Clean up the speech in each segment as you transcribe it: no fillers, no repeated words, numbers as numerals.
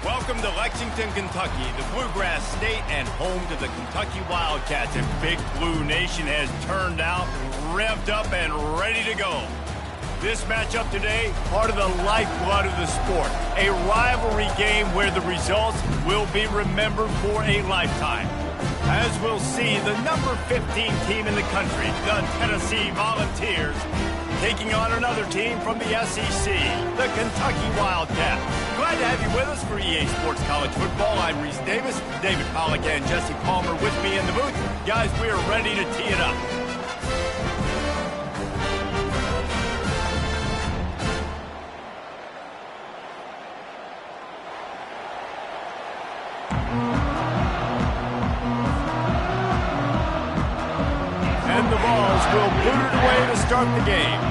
Welcome to Lexington, Kentucky, the Bluegrass State and home to the Kentucky Wildcats. And Big Blue Nation has turned out, revved up, and ready to go. This matchup today, part of the lifeblood of the sport. A rivalry game where the results will be remembered for a lifetime. As we'll see, the number 15 team in the country, the Tennessee Volunteers, taking on another team from the SEC, the Kentucky Wildcats. Glad to have you with us for EA Sports College Football. I'm Reese Davis, David Pollack and Jesse Palmer with me in the booth. Guys, we are ready to tee it up. And the balls will boot it away to start the game.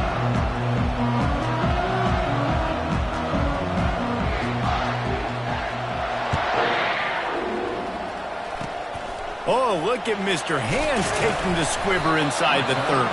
Oh, look at Mr. Hands taking the squibber inside the 30.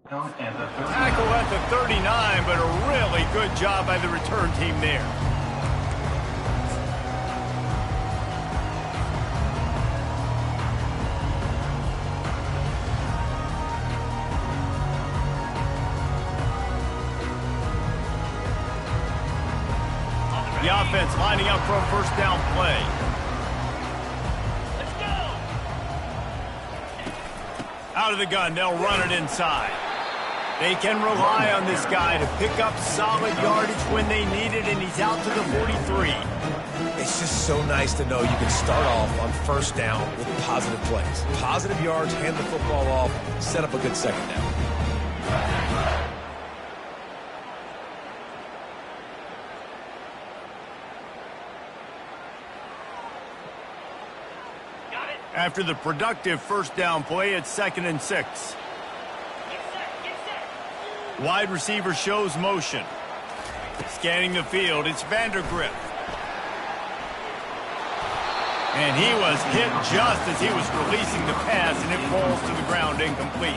Tackle at the 39, but a really good job by the return team there. The offense lining up for a first down play. Let's go! Out of the gun, they'll run it inside. They can rely on this guy to pick up solid yardage when they need it, and he's out to the 43. It's just so nice to know you can start off on first down with positive plays. Positive yards, hand the football off, set up a good second down. After the productive first down play, it's 2nd and 6. Wide receiver shows motion. Scanning the field, it's Vandergrift. And he was hit just as he was releasing the pass, and it falls to the ground incomplete.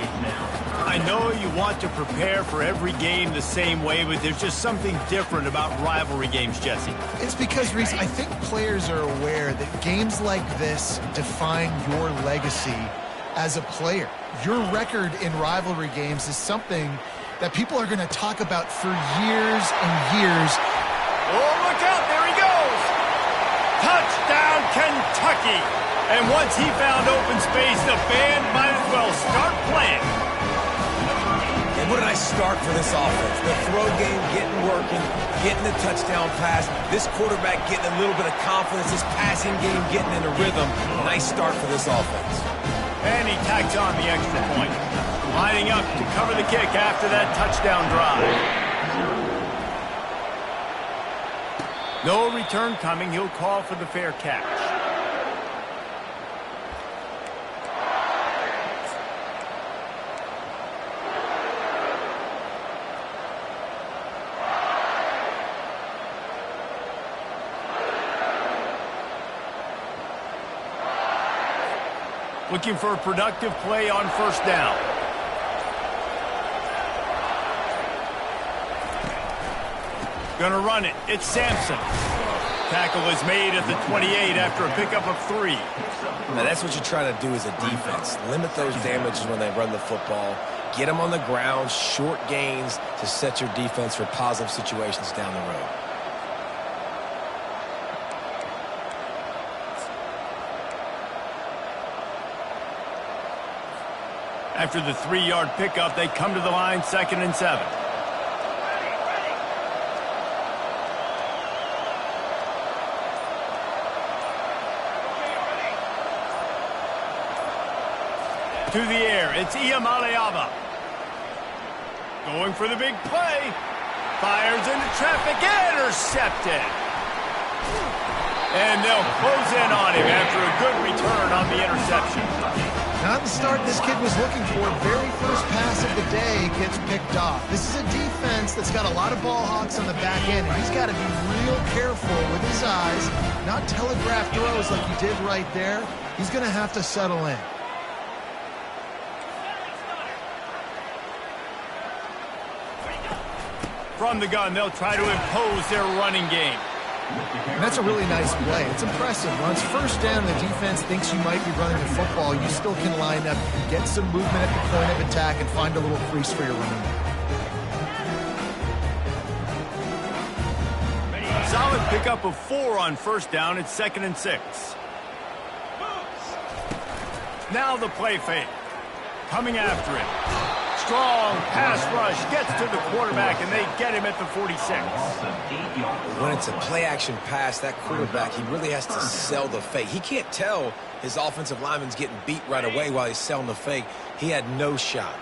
I know you want to prepare for every game the same way, but there's just something different about rivalry games, Jesse. It's because, Reese, I think players are aware that games like this define your legacy as a player. Your record in rivalry games is something that people are going to talk about for years and years. Oh, look out, there he goes! Touchdown, Kentucky! And once he found open space, the band might as well start playing. And what a nice start for this offense. The throw game getting working, getting the touchdown pass. This quarterback getting a little bit of confidence. This passing game getting in a rhythm. Nice start for this offense. And he tacks on the extra point. Lining up to cover the kick after that touchdown drive. No return coming. He'll call for the fair catch. Looking for a productive play on first down. Gonna run it. It's Sampson. Tackle is made at the 28 after a pickup of 3. Now that's what you're trying to do as a defense. Limit those damages when they run the football. Get them on the ground, short gains to set your defense for positive situations down the road. After the 3-yard pickup, they come to the line, 2nd and 7. Through the air, it's Iamaleava. Going for the big play. Fires into traffic, intercepted. And they'll close in on him after a good return on the interception. Not the start this kid was looking for. Very first pass of the day gets picked off. This is a defense that's got a lot of ball hawks on the back end, and he's got to be real careful with his eyes, not telegraph throws like he did right there. He's going to have to settle in. From the gun, they'll try to impose their running game. And that's a really nice play. It's impressive. When it's first down, the defense thinks you might be running the football. You still can line up, get some movement at the point of attack, and find a little crease for your running back. Solid pickup of 4 on first down. It's 2nd and 6. Now the play fake. Coming after it. Strong pass rush gets to the quarterback, and they get him at the 46. When it's a play-action pass, that quarterback, he really has to sell the fake. He can't tell his offensive lineman's getting beat right away while he's selling the fake. He had no shot.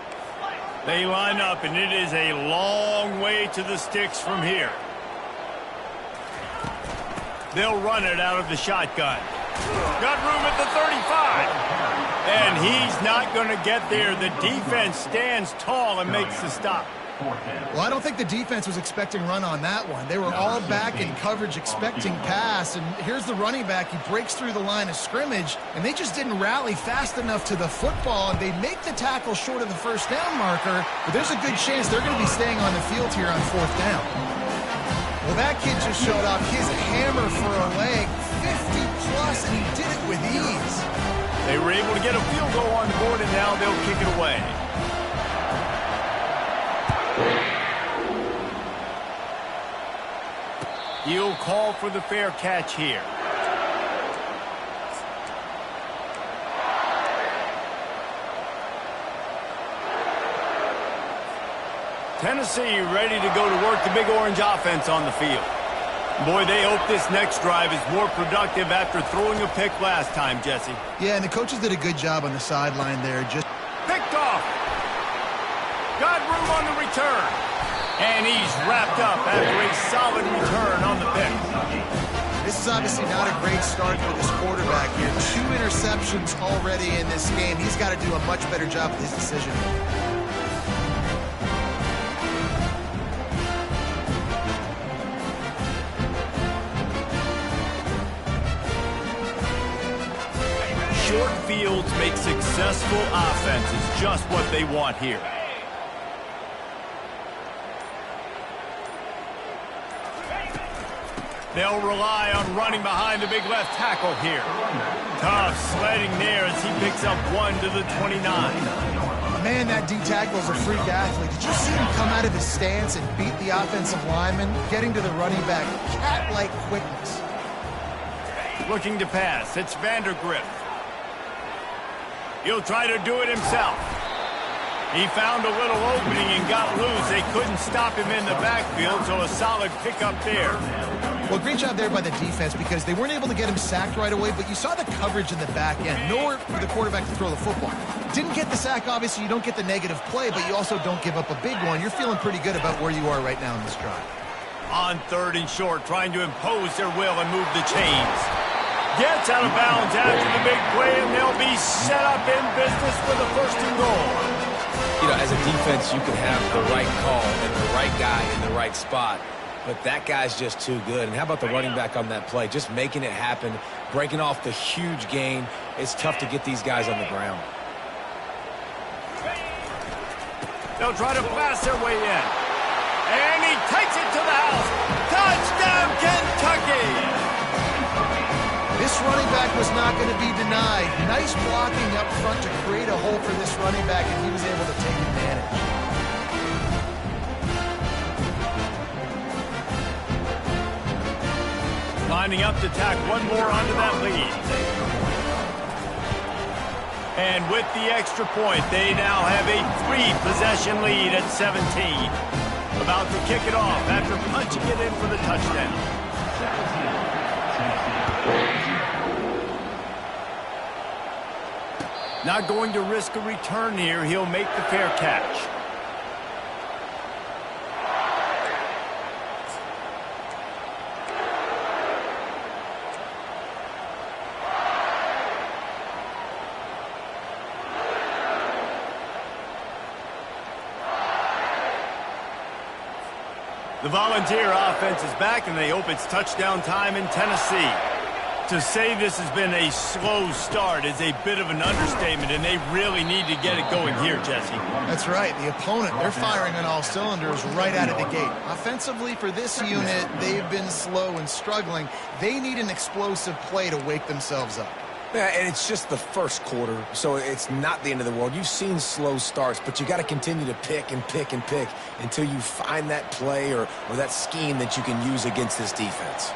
They line up, and it is a long way to the sticks from here. They'll run it out of the shotgun. Got room at the 35. And he's not going to get there. The defense stands tall and makes the stop. Well, I don't think the defense was expecting run on that one. They were all back in coverage expecting pass, and here's the running back. He breaks through the line of scrimmage, and they just didn't rally fast enough to the football, and they make the tackle short of the first down marker, but there's a good chance they're going to be staying on the field here on 4th down. Well, that kid just showed off his hammer for a leg, 50-plus, and he did it with ease. They were able to get a field goal on the board, and now they'll kick it away. He'll call for the fair catch here. Tennessee ready to go to work the Big Orange offense on the field. Boy, they hope this next drive is more productive after throwing a pick last time, Jesse. Yeah, and the coaches did a good job on the sideline there. Just picked off. Got room on the return. And he's wrapped up after a solid return on the pick. This is obviously not a great start for this quarterback here. 2 interceptions already in this game. He's got to do a much better job with his decision. Short fields make successful offenses just what they want here. They'll rely on running behind the big left tackle here. Tough sledding there as he picks up 1 to the 29. Man, that D tackle is a freak athlete. Did you see him come out of his stance and beat the offensive lineman, getting to the running back? Cat-like quickness. Looking to pass. It's Vandergrift. He'll try to do it himself. He found a little opening and got loose. They couldn't stop him in the backfield, so a solid pickup there. Well, great job there by the defense because they weren't able to get him sacked right away, but you saw the coverage in the back end. Nowhere for the quarterback to throw the football. Didn't get the sack, obviously. You don't get the negative play, but you also don't give up a big one. You're feeling pretty good about where you are right now in this drive. On 3rd and short, trying to impose their will and move the chains. Gets out of bounds after the big play, and they'll be set up in business for the 1st and goal. You know, as a defense, you can have the right call and the right guy in the right spot, but that guy's just too good. And how about the running back on that play? Just making it happen, breaking off the huge gain. It's tough to get these guys on the ground. They'll try to blast their way in. And he takes it to the house. Touchdown, Kentucky! This running back was not going to be denied. Nice blocking up front to create a hole for this running back, and he was able to take advantage. Lining up to tack one more onto that lead. And with the extra point, they now have a 3-possession lead at 17. About to kick it off after punching it in for the touchdown. Not going to risk a return here. He'll make the fair catch. The Volunteer offense is back, and they hope it's touchdown time in Tennessee. To say this has been a slow start is a bit of an understatement, and they really need to get it going here, Jesse. That's right. The opponent, they're firing on all cylinders right out of the gate. Offensively, for this unit, they've been slow and struggling. They need an explosive play to wake themselves up. Yeah, and it's just the first quarter, so it's not the end of the world. You've seen slow starts, but you got to continue to pick and pick and pick until you find that play or that scheme that you can use against this defense.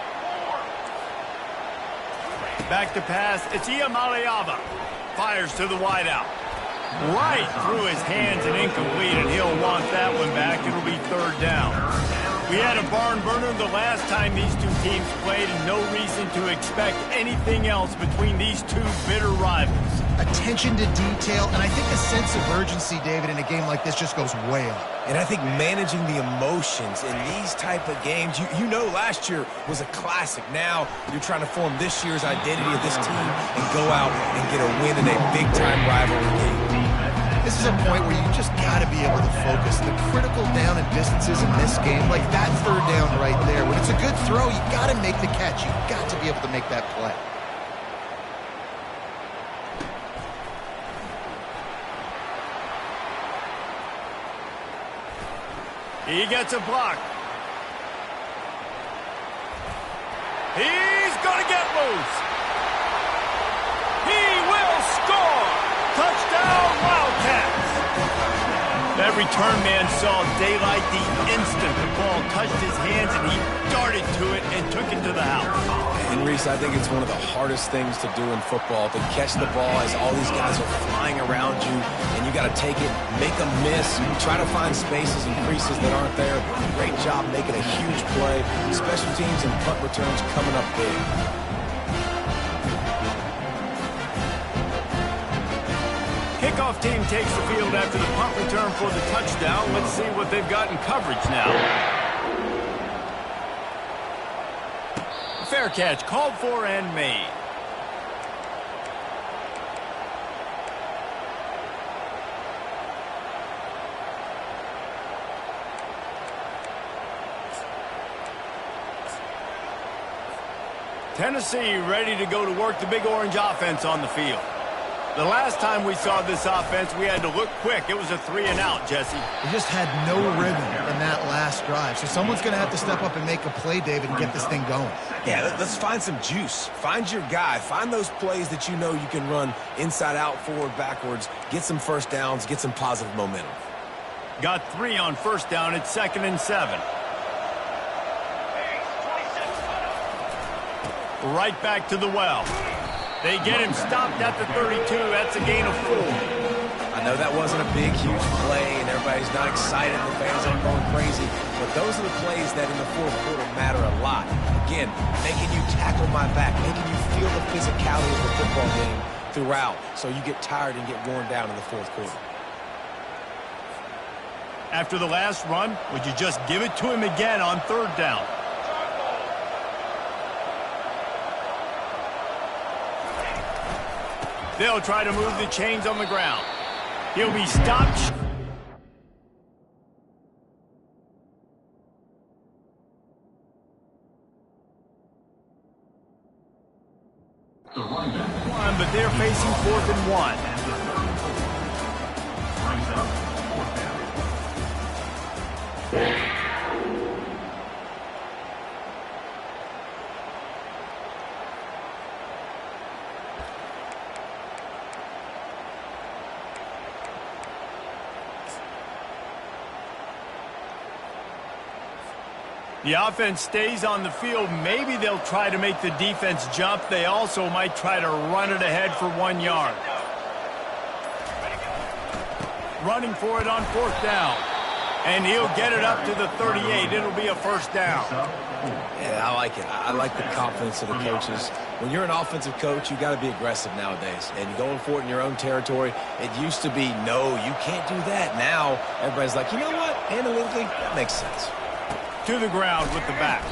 Back to pass. It's Iamaleava. Fires to the wideout. Right through his hands and incomplete, and he'll want that one back. It'll be third down. We had a barn burner the last time these two teams played, and no reason to expect anything else between these two bitter rivals. Attention to detail, and I think a sense of urgency, David, in a game like this just goes way up. And I think managing the emotions in these type of games, you know last year was a classic. Now you're trying to form this year's identity of this team and go out and get a win in a big-time rivalry game. This is a point where you just got to be able to focus. The critical down and distances in this game, like that third down right there, when it's a good throw, you got to make the catch. You got to be able to make that play. He gets a block. He's going to get loose. He will score. Touchdown, Wildcats. That return man saw daylight the instant the ball touched his hands, and he darted to it and took it to the house. And Reese, I think it's one of the hardest things to do in football, to catch the ball as all these guys are flying around you, and you got to take it, make them miss, try to find spaces and creases that aren't there. Great job making a huge play. Special teams and punt returns coming up big. Kickoff team takes the field after the punt return for the touchdown. Let's see what they've got in coverage now. Fair catch called for and made. Tennessee ready to go to work the Big Orange offense on the field. The last time we saw this offense, we had to look quick. It was a 3-and-out, Jesse. They just had no rhythm in that last drive. So someone's going to have to step up and make a play, David, and get this thing going. Yeah, let's find some juice. Find your guy. Find those plays that you know you can run inside out, forward, backwards. Get some first downs. Get some positive momentum. Got 3 on first down. It's 2nd and 7. Right back to the well. They get him stopped at the 32. That's a gain of 4. I know that wasn't a big, huge play, and everybody's not excited. The fans aren't going crazy. But those are the plays that in the fourth quarter matter a lot. Again, making you tackle my back, making you feel the physicality of the football game throughout, so you get tired and get worn down in the fourth quarter. After the last run, would you just give it to him again on third down? They'll try to move the chains on the ground. He'll be stopped. But they're facing 4th and 1. The offense stays on the field. Maybe they'll try to make the defense jump. They also might try to run it ahead for 1 yard. Running for it on 4th down. And he'll get it up to the 38. It'll be a first down. Yeah, I like it. I like the confidence of the coaches. When you're an offensive coach, you got to be aggressive nowadays. And going for it in your own territory, it used to be, no, you can't do that. Now, everybody's like, you know what? Analytically, that makes sense. To the ground with the back.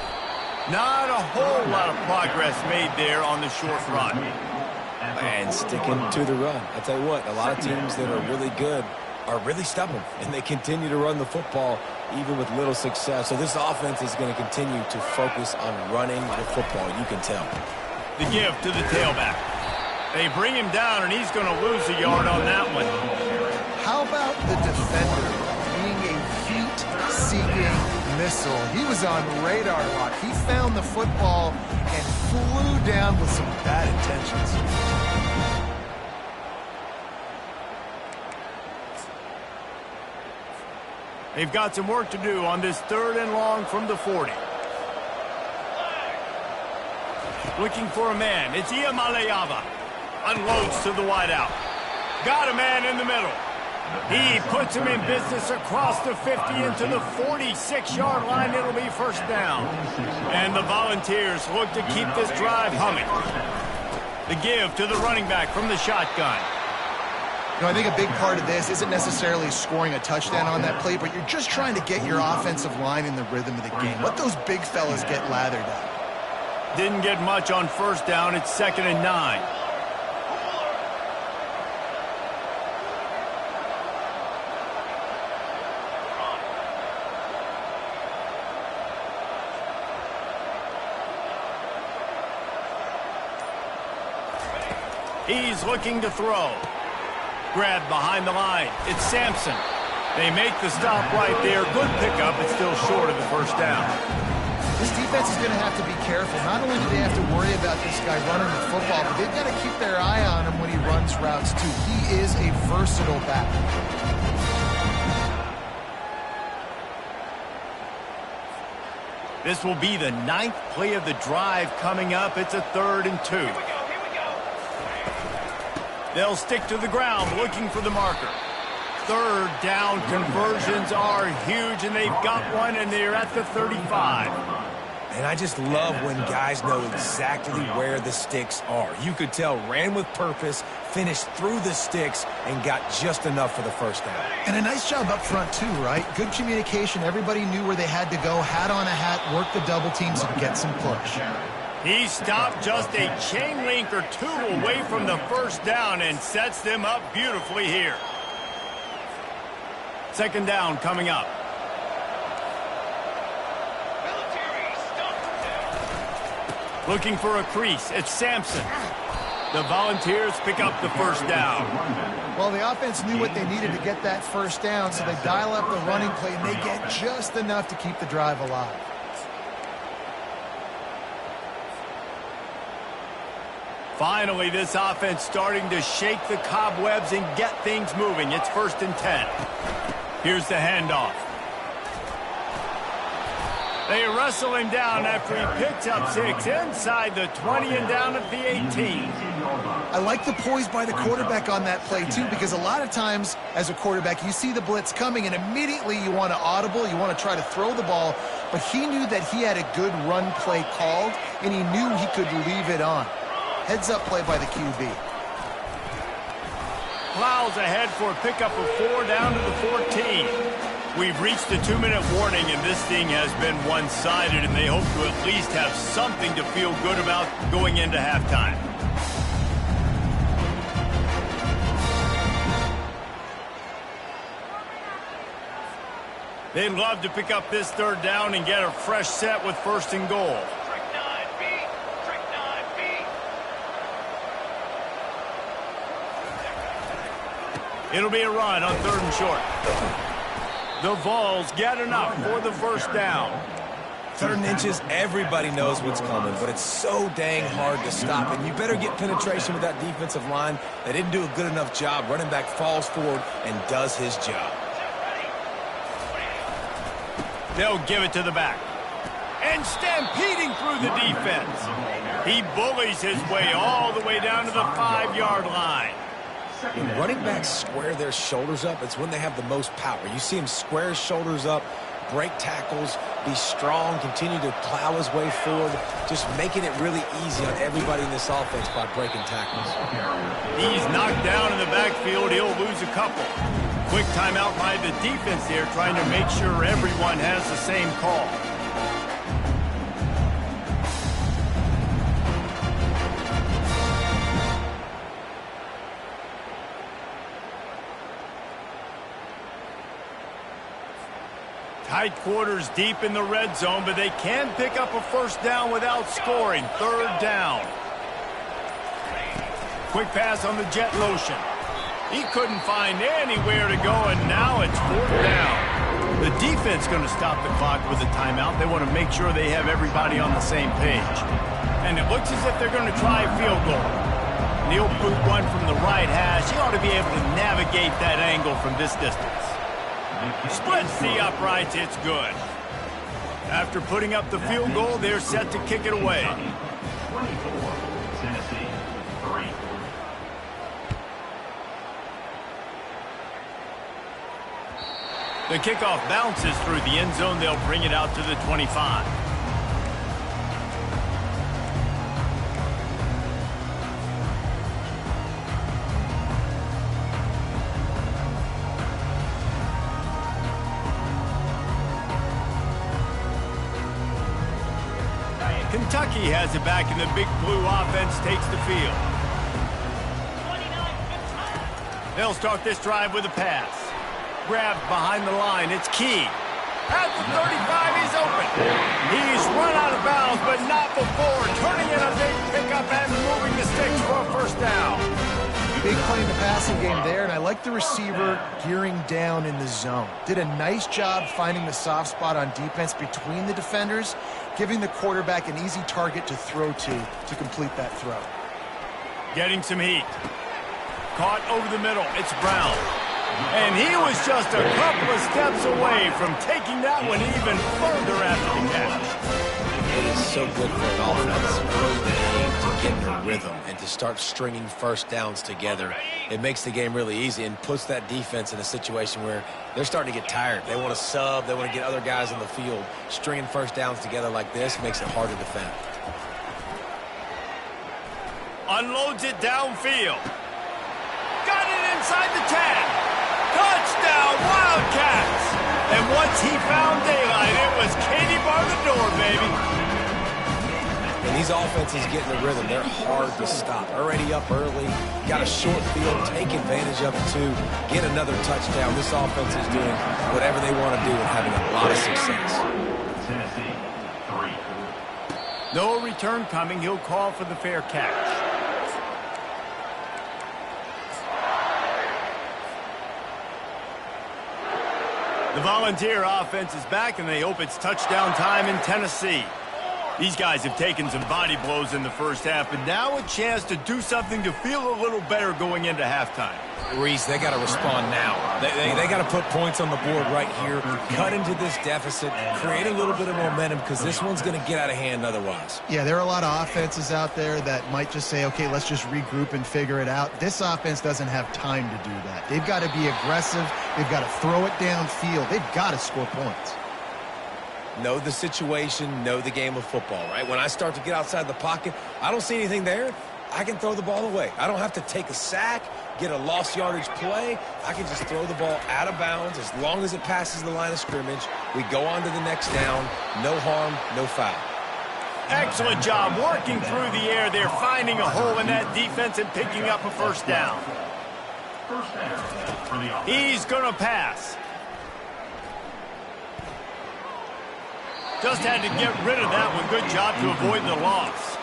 Not a whole lot of progress made there on the short run. And sticking to the run. I tell you what, a lot of teams that are really good are really stubborn, and they continue to run the football even with little success. So this offense is going to continue to focus on running the football. You can tell. The give to the tailback. They bring him down, and he's going to lose a yard on that one. How about the defender being a heat-seeking missile? He was on radar lock. He found the football and flew down with some bad intentions. They've got some work to do on this 3rd and long from the 40. Looking for a man. It's Iamaleava. Unloads to the wideout. Got a man in the middle. He puts him in business across the 50 into the 46-yard line. It'll be first down. And the Volunteers look to keep this drive humming. The give to the running back from the shotgun. You know, I think a big part of this isn't necessarily scoring a touchdown on that play, but you're just trying to get your offensive line in the rhythm of the game. Let those big fellas get lathered up. Didn't get much on first down. It's 2nd and 9. He's looking to throw. Grabbed behind the line. It's Sampson. They make the stop right there. Good pickup. It's still short of the first down. This defense is going to have to be careful. Not only do they have to worry about this guy running the football, but they've got to keep their eye on him when he runs routes too. He is a versatile back. This will be the 9th play of the drive coming up. It's a 3rd and 2. They'll stick to the ground looking for the marker. 3rd down conversions are huge, and they've got one, and they're at the 35. And I just love when guys know exactly where the sticks are. You could tell ran with purpose, finished through the sticks, and got just enough for the first down. And a nice job up front too, right? Good communication. Everybody knew where they had to go. Hat on a hat, work the double teams, and get some push. He stopped just a chain link or two away from the first down and sets them up beautifully here. 2nd down coming up. Looking for a crease. It's Sampson. The Volunteers pick up the first down. Well, the offense knew what they needed to get that first down, so they dial up the running play, and they get just enough to keep the drive alive. Finally, this offense starting to shake the cobwebs and get things moving. It's 1st and 10. Here's the handoff. They wrestle him down after he picks up 6 inside the 20 and down at the 18. I like the poise by the quarterback on that play, too, because a lot of times as a quarterback, you see the blitz coming, and immediately you want to audible, you want to try to throw the ball, but he knew that he had a good run play called, and he knew he could leave it on. Heads-up play by the QB. Plows ahead for a pickup of 4 down to the 14. We've reached the 2-minute warning, and this thing has been one-sided, and they hope to at least have something to feel good about going into halftime. They'd love to pick up this 3rd down and get a fresh set with 1st and goal. It'll be a run on 3rd and short. The Vols get enough for the first down. 3rd and inches, everybody knows what's coming, but it's so dang hard to stop. And you better get penetration with that defensive line. They didn't do a good enough job. Running back falls forward and does his job. They'll give it to the back. And stampeding through the defense. He bullies his way all the way down to the 5-yard line. When running backs square their shoulders up, it's when they have the most power. You see him square his shoulders up, break tackles, be strong, continue to plow his way forward, just making it really easy on everybody in this offense by breaking tackles. He's knocked down in the backfield. He'll lose a couple. Quick timeout by the defense there, trying to make sure everyone has the same call. Tight quarters deep in the red zone, but they can pick up a first down without scoring. Third down. Quick pass on the jet motion. He couldn't find anywhere to go, and now it's fourth down. The defense going to stop the clock with a timeout. They want to make sure they have everybody on the same page. And it looks as if they're going to try a field goal. And he'll boot one from the right hash. He ought to be able to navigate that angle from this distance. Splits the uprights, it's good. After putting up the field goal, they're set to kick it away. The kickoff bounces through the end zone. They'll bring it out to the 25. Kentucky has it back, and the Big Blue offense takes the field. They'll start this drive with a pass. Grabbed behind the line. It's Key. At the 35, he's open. He's run out of bounds, but not before. Turning in a big pickup and moving the sticks for a first down. Big play in the passing game there, and I like the receiver gearing down in the zone. Did a nice job finding the soft spot on defense between the defenders, giving the quarterback an easy target to throw to complete that throw. Getting some heat. Caught over the middle. It's Brown. And he was just a couple of steps away from taking that one even further after the catch. It is so good for an offense early in the game to get in a rhythm and to start stringing first downs together. It makes the game really easy and puts that defense in a situation where they're starting to get tired. They want to sub. They want to get other guys on the field. Stringing first downs together like this makes it hard to defend. Unloads it downfield. Got it inside the 10. Touchdown, Wildcats! And once he found daylight, it was Katie bar the door, baby. And these offenses get in the rhythm. They're hard to stop. Already up early, got a short field, take advantage of it too, get another touchdown. This offense is doing whatever they want to do and having a lot of success. No return coming. He'll call for the fair catch. The Volunteer offense is back, and they hope it's touchdown time in Tennessee. These guys have taken some body blows in the first half, but now a chance to do something to feel a little better going into halftime. Reese, they got to respond now. They got to put points on the board right here, cut into this deficit, create a little bit of momentum because this one's going to get out of hand otherwise. Yeah, there are a lot of offenses out there that might just say, okay, let's just regroup and figure it out. This offense doesn't have time to do that. They've got to be aggressive. They've got to throw it downfield. They've got to score points. Know the situation, know the game of football, right? When I start to get outside the pocket, I don't see anything there. I can throw the ball away. I don't have to take a sack, get a lost yardage play. I can just throw the ball out of bounds as long as it passes the line of scrimmage. We go on to the next down. No harm, no foul. Excellent job working through the air. They're finding a hole in that defense and picking up a first down. He's going to pass. Just had to get rid of that one. Good job to avoid the loss.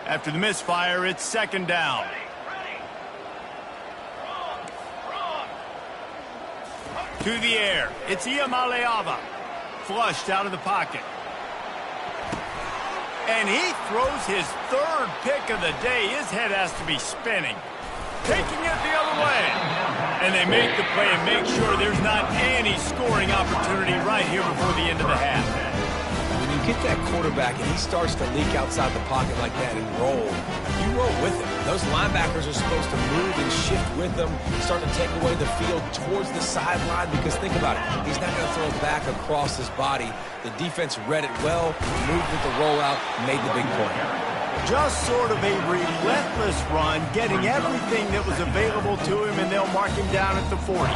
After the misfire, it's second down. To the air. It's Iamaleava. Flushed out of the pocket. And he throws his third pick of the day. His head has to be spinning. Taking it the other way. And they make the play and make sure there's not any scoring opportunity right here before the end of the half. When you get that quarterback and he starts to leak outside the pocket like that and roll, you roll with him. Those linebackers are supposed to move and shift with them, start to take away the field towards the sideline, because think about it, he's not going to throw back across his body. The defense read it well, moved with the rollout, made the big play. Just sort of a relentless run, getting everything that was available to him, and they'll mark him down at the 40.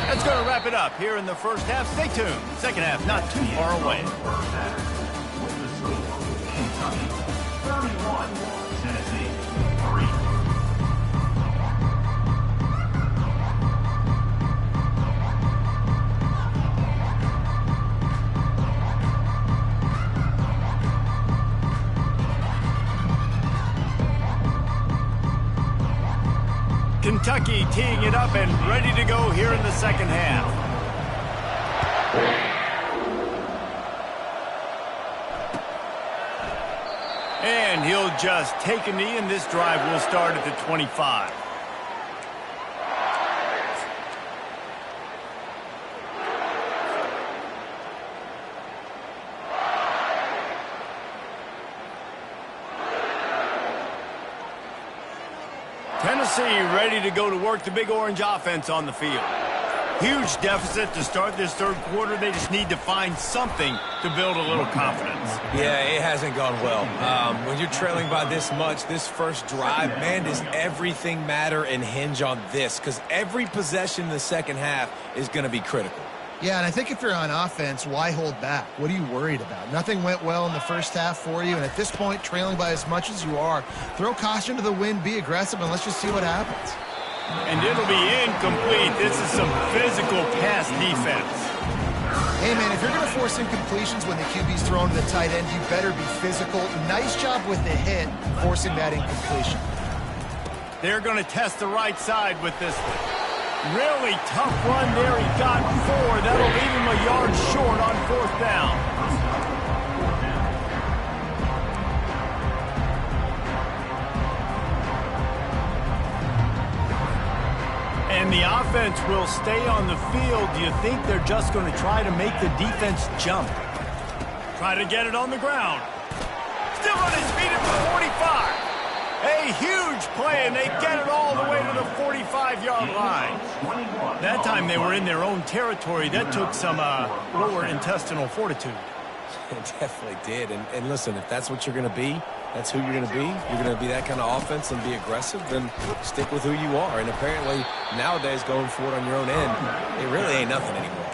That's going to wrap it up here in the first half. Stay tuned. Second half not too far away. With the score, Kentucky 31, Tennessee 3. Kentucky teeing it up and ready to go here in the second half. And he'll just take a knee, and this drive will start at the 25. Tennessee ready to go to work the Big Orange offense on the field. Huge deficit to start this third quarter. They just need to find something to build a little confidence. Yeah, it hasn't gone well. When you're trailing by this much, this first drive, man, does everything matter and hinge on this? Because every possession in the second half is going to be critical. Yeah, and I think if you're on offense, why hold back? What are you worried about? Nothing went well in the first half for you, and at this point, trailing by as much as you are, throw caution to the wind, be aggressive, and let's just see what happens. And it'll be incomplete. This is some physical pass defense. Hey, man, if you're going to force incompletions when the QB's thrown to the tight end, you better be physical. Nice job with the hit, forcing that incompletion. They're going to test the right side with this one. Really tough run there. He got 4. That'll leave him a yard short on fourth down. And the offense will stay on the field. Do you think they're just going to try to make the defense jump? Try to get it on the ground. Still on his feet at the 45. A huge play, and they get it all the way to the 45-yard line. That time they were in their own territory. That took some lower intestinal fortitude. It definitely did. And listen, if that's what you're going to be, that's who you're going to be. You're going to be that kind of offense and be aggressive, then stick with who you are. And apparently, nowadays, going for it on your own end, it really ain't nothing anymore.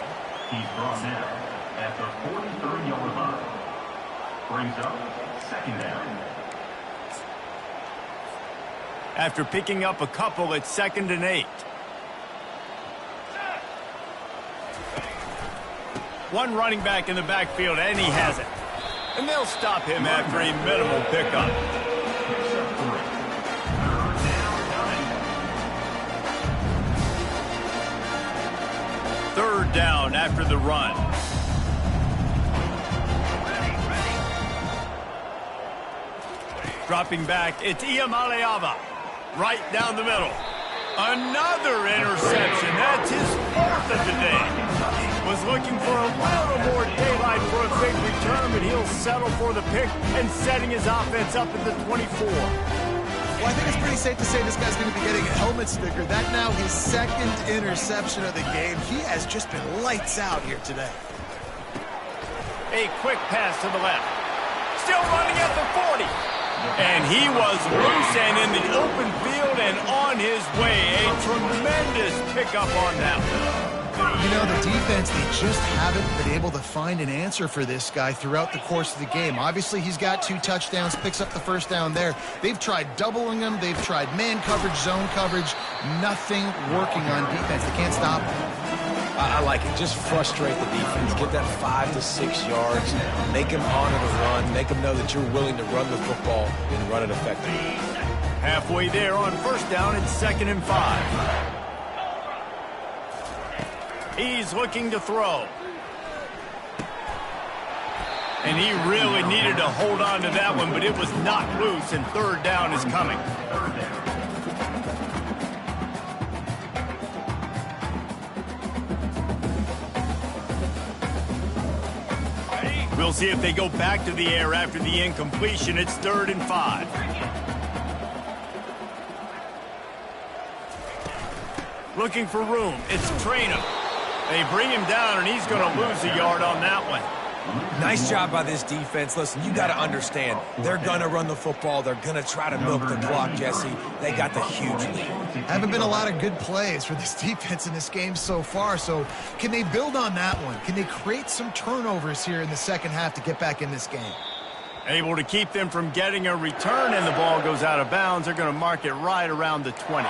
He's brought down at the 43-yard line. Brings up second down. After picking up a couple, it's 2nd and 8. One running back in the backfield, and he has it. And they'll stop him after a minimal pickup. Third down after the run. Dropping back, it's Iamaleava. Right down the middle. Another interception. That's his 4th of the day. Was looking for a little more daylight for a big return, but he'll settle for the pick and setting his offense up at the 24. Well, I think it's pretty safe to say this guy's going to be getting a helmet sticker. That now his 2nd interception of the game. He has just been lights out here today. A quick pass to the left. Still running at the 40. And he was loose and in the open field and on his way. A tremendous pickup on that one. You know, the defense, they just haven't been able to find an answer for this guy throughout the course of the game. Obviously, he's got 2 touchdowns, picks up the first down there. They've tried doubling him. They've tried man coverage, zone coverage. Nothing working on defense. They can't stop him. I like it. Just frustrate the defense. Get that 5 to 6 yards. Make them honor the run. Make them know that you're willing to run the football and run it effectively. Halfway there on first down, it's 2nd and 5. He's looking to throw. And he really needed to hold on to that one, but it was knocked loose, and third down is coming. We'll see if they go back to the air after the incompletion. It's 3rd and 5. Looking for room. It's Traynor. They bring him down, and he's going to lose a yard on that one. Nice job by this defense. Listen, you got to understand, they're going to run the football. They're going to try to milk the clock, Jesse. They got the huge lead. Haven't been a lot of good plays for this defense in this game so far, so can they build on that one? Can they create some turnovers here in the second half to get back in this game? Able to keep them from getting a return, and the ball goes out of bounds. They're going to mark it right around the 20.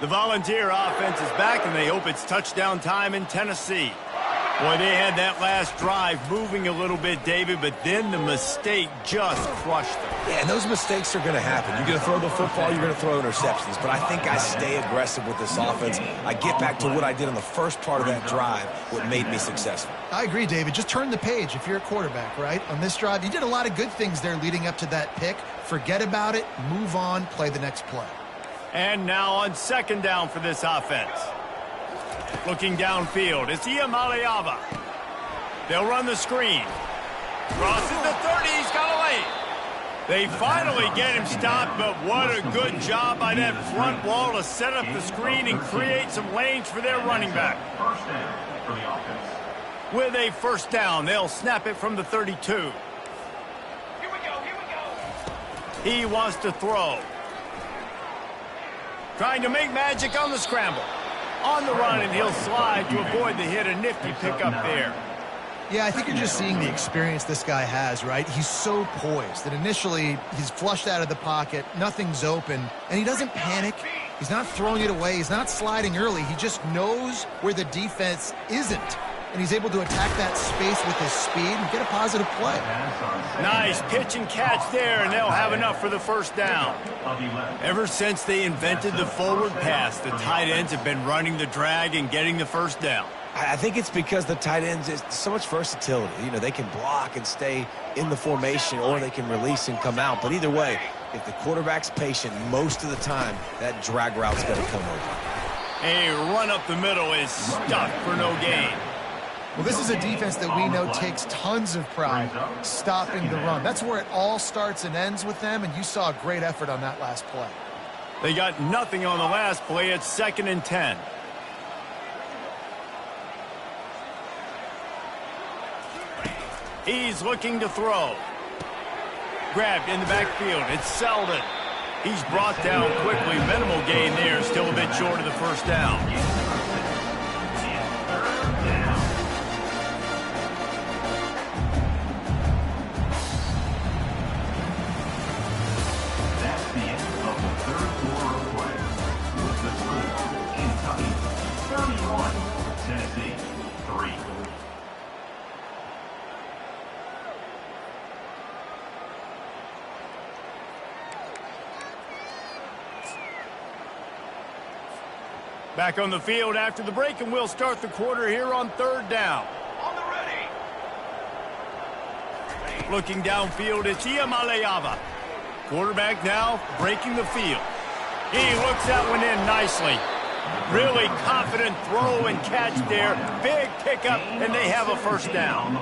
The Volunteer offense is back, and they hope it's touchdown time in Tennessee. Boy, they had that last drive moving a little bit, David, but then the mistake just crushed them. Yeah, and those mistakes are going to happen. You're going to throw the football, you're going to throw interceptions. But I think I stay aggressive with this offense. I get back to what I did on the first part of that drive, what made me successful. I agree, David. Just turn the page if you're a quarterback, right? On this drive, you did a lot of good things there leading up to that pick. Forget about it, move on, play the next play. And now on 2nd down for this offense. Looking downfield, it's Iamaleava. They'll run the screen. Crosses the 30, he's got away. They finally get him stopped, but what a good job by that front wall to set up the screen and create some lanes for their running back. First down for the offense. With a 1st down, they'll snap it from the 32. Here we go. He wants to throw. Trying to make magic on the scramble. On the run, and he'll slide to avoid the hit. A nifty pickup there. Yeah, I think you're just seeing the experience this guy has, right? He's so poised that initially he's flushed out of the pocket, nothing's open, and he doesn't panic. He's not throwing it away. He's not sliding early. He just knows where the defense isn't, and he's able to attack that space with his speed and get a positive play. Nice pitch and catch there, and they'll have enough for the 1st down. Ever since they invented the forward pass, the tight ends have been running the drag and getting the 1st down. I think it's because the tight ends is so much versatility. You know, they can block and stay in the formation, or they can release and come out. But either way, if the quarterback's patient, most of the time, that drag route's going to come over. A run up the middle is stuffed for no gain. Well, this is a defense that we know takes tons of pride stopping the run. That's where it all starts and ends with them, and you saw a great effort on that last play. They got nothing on the last play. It's 2nd and 10. He's looking to throw. Grabbed in the backfield. It's Selden. He's brought down quickly. Minimal gain there. Still a bit short of the 1st down. Back on the field after the break, and we'll start the quarter here on 3rd down. On the ready. Looking downfield, it's Iamaleava. Quarterback now breaking the field. He looks that one in nicely. Really confident throw and catch there. Big pickup, and they have a 1st down.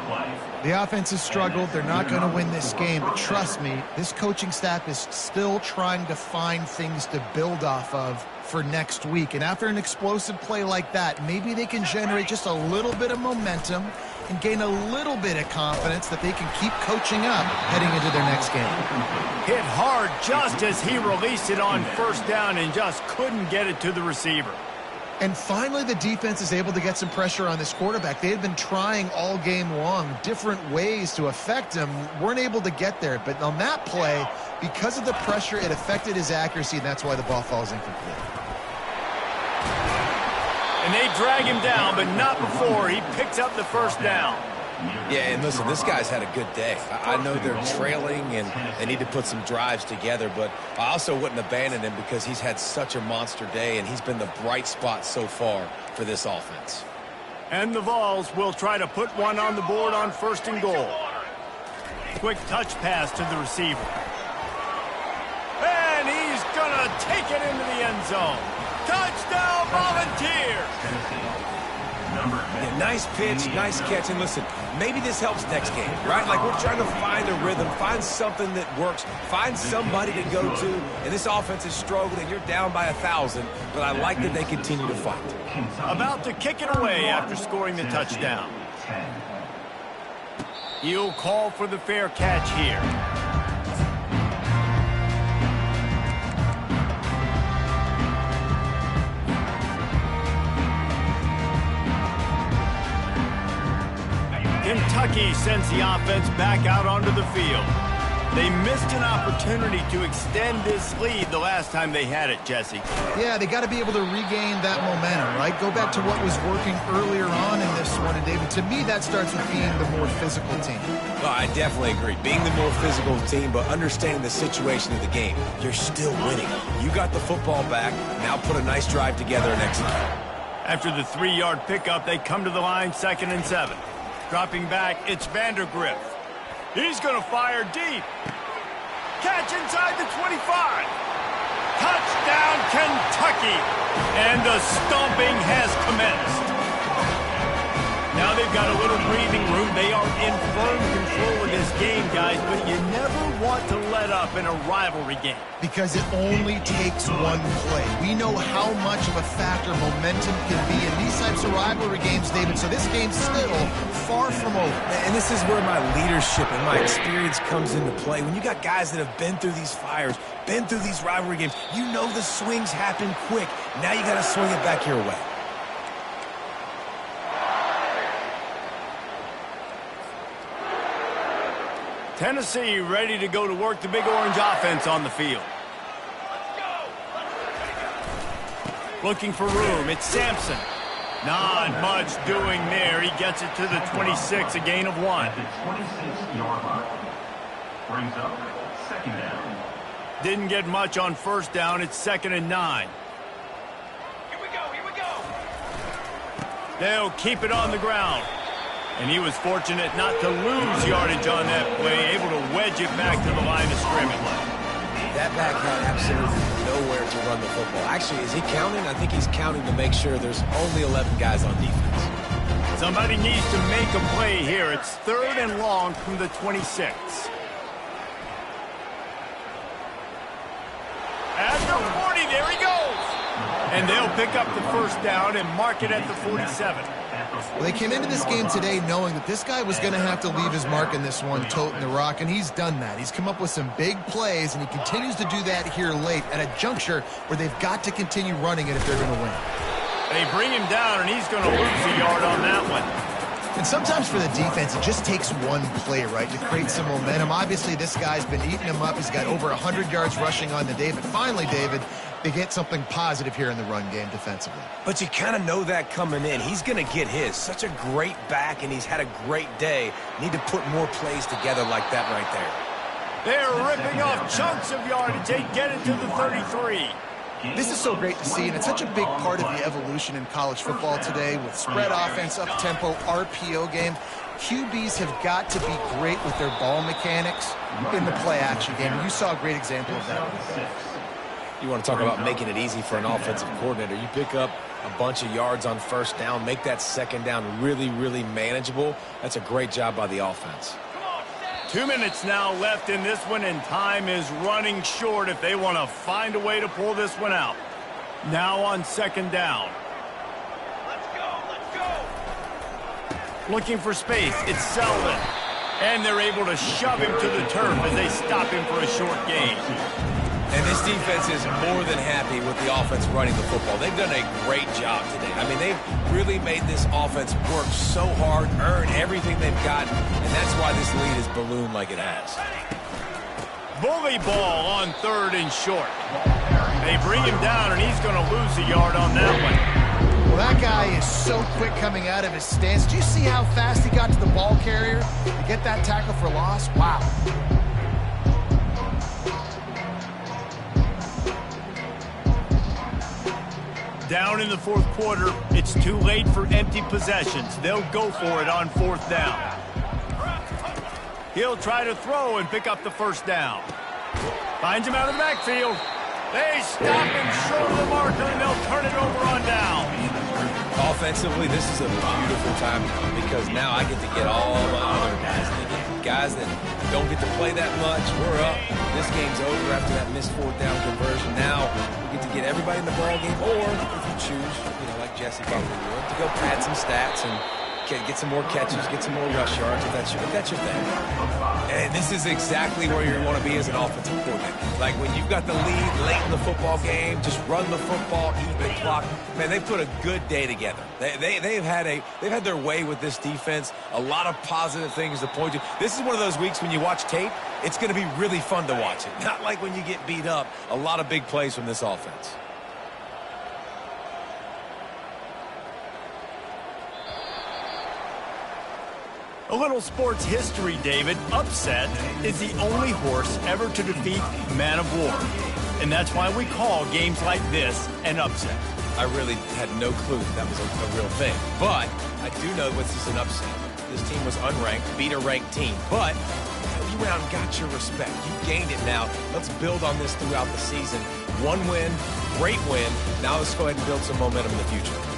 The offense has struggled. They're not going to win this game, but trust me, this coaching staff is still trying to find things to build off of for next week. And after an explosive play like that, maybe they can generate just a little bit of momentum and gain a little bit of confidence that they can keep coaching up heading into their next game. Hit hard just as he released it on 1st down and just couldn't get it to the receiver. And finally, the defense is able to get some pressure on this quarterback. They had been trying all game long different ways to affect him, weren't able to get there. But on that play, because of the pressure, it affected his accuracy, and that's why the ball falls incomplete. And they drag him down, but not before he picks up the 1st down. Yeah, and listen, this guy's had a good day. I know they're trailing and they need to put some drives together, but I also wouldn't abandon him because he's had such a monster day, and he's been the bright spot so far for this offense. And the Vols will try to put one on the board on 1st and goal. Quick touch pass to the receiver. And he's going to take it into the end zone. Touchdown, Volunteers! Number 10. Yeah, nice pitch, nice catch, and listen, maybe this helps next game, right? Like we're trying to find a rhythm, find something that works, find somebody to go to, and this offense is struggling, and you're down by 1,000, but I like that they continue to fight. About to kick it away after scoring the touchdown. He'll call for the fair catch here. Kentucky sends the offense back out onto the field. They missed an opportunity to extend this lead the last time they had it, Jesse. Yeah, they got to be able to regain that momentum, right? Go back to what was working earlier on in this one. And, David, to me, that starts with being the more physical team. No, I definitely agree. Being the more physical team, but understanding the situation of the game. You're still winning. You got the football back. Now put a nice drive together and execute. After the 3-yard pickup, they come to the line 2nd and 7. Dropping back, it's Vandergrift. He's going to fire deep. Catch inside the 25. Touchdown, Kentucky. And the stomping has commenced. Now they've got a little breathing room. They are in firm control of this game, guys, but you never want to let up in a rivalry game. Because it only takes one play. We know how much of a factor momentum can be in these types of rivalry games, David, so this game's still far from over. And this is where my leadership and my experience comes into play. When you got guys that have been through these fires, been through these rivalry games, you know the swings happen quick. Now you got to swing it back your way. Tennessee ready to go to work the Big Orange offense on the field. Looking for room. It's Sampson. Not much doing there. He gets it to the 26, a gain of 1. At the 26-yard line. Brings up 2nd down. Didn't get much on 1st down. It's 2nd and 9. Here we go. They'll keep it on the ground. And he was fortunate not to lose yardage on that play, able to wedge it back to the line of scrimmage. That back had absolutely nowhere to run the football. Actually, is he counting? I think he's counting to make sure there's only 11 guys on defense. Somebody needs to make a play here. It's 3rd and long from the 26. At the 40, there he goes. And they'll pick up the 1st down and mark it at the 47. Well, they came into this game today knowing that this guy was going to have to leave his mark in this one, toting the rock, and he's done that. He's come up with some big plays, and he continues to do that here late at a juncture where they've got to continue running it if they're going to win. They bring him down, and he's going to lose a yard on that one. And sometimes for the defense, it just takes one play, right, to create some momentum. Obviously, this guy's been eating him up. He's got over 100 yards rushing on the day. But finally, David, they get something positive here in the run game defensively. But you kind of know that coming in. He's going to get his. Such a great back, and he's had a great day. Need to put more plays together like that right there. They're ripping off chunks of yardage. They get it to the 33. This is so great to see, and it's such a big part of the evolution in college football today with spread offense, up-tempo, RPO game. QBs have got to be great with their ball mechanics in the play-action game. And you saw a great example of that. You want to talk about making it easy for an offensive coordinator. You pick up a bunch of yards on 1st down, make that 2nd down really, really manageable. That's a great job by the offense. 2 minutes now left in this one, and time is running short if they want to find a way to pull this one out. Now on 2nd down. Let's go. Looking for space. It's Selden. And they're able to shove him to the turf as they stop him for a short gain. And this defense is more than happy with the offense running the football. They've done a great job today. I mean, they've really made this offense work so hard, earn everything they've got, and that's why this lead is ballooned like it has. Bully ball on 3rd and short. They bring him down, and he's going to lose a yard on that one. Well, that guy is so quick coming out of his stance. Do you see how fast he got to the ball carrier to get that tackle for loss? Wow. Down in the 4th quarter, it's too late for empty possessions. They'll go for it on 4th down. He'll try to throw and pick up the 1st down. Finds him out of the backfield. They stop him short of the marker, and they'll turn it over on down. offensively, this is a beautiful time because now I get to get all my other guys that don't get to play that much. We're up. This game's over after that missed fourth down conversion. Now we get to get everybody in the ball game, or if you choose, like Jesse probably would, to go pad some stats and get some more catches, get some more rush yards if that's your thing. And this is exactly where you want to be as an offensive coordinator. Like when you've got the lead late in the football game, just run the football, eat the clock. Man, they put a good day together. They've had their way with this defense. A lot of positive things to point to. This is one of those weeks when you watch tape, it's going to be really fun to watch it. Not like when you get beat up. A lot of big plays from this offense. A little sports history, David. Upset is the only horse ever to defeat Man of War. And that's why we call games like this an upset. I really had no clue that was a real thing. But I do know this is an upset. This team was unranked, beat a ranked team. But you went out and got your respect. You gained it now. Let's build on this throughout the season. One win, great win. Now let's go ahead and build some momentum in the future.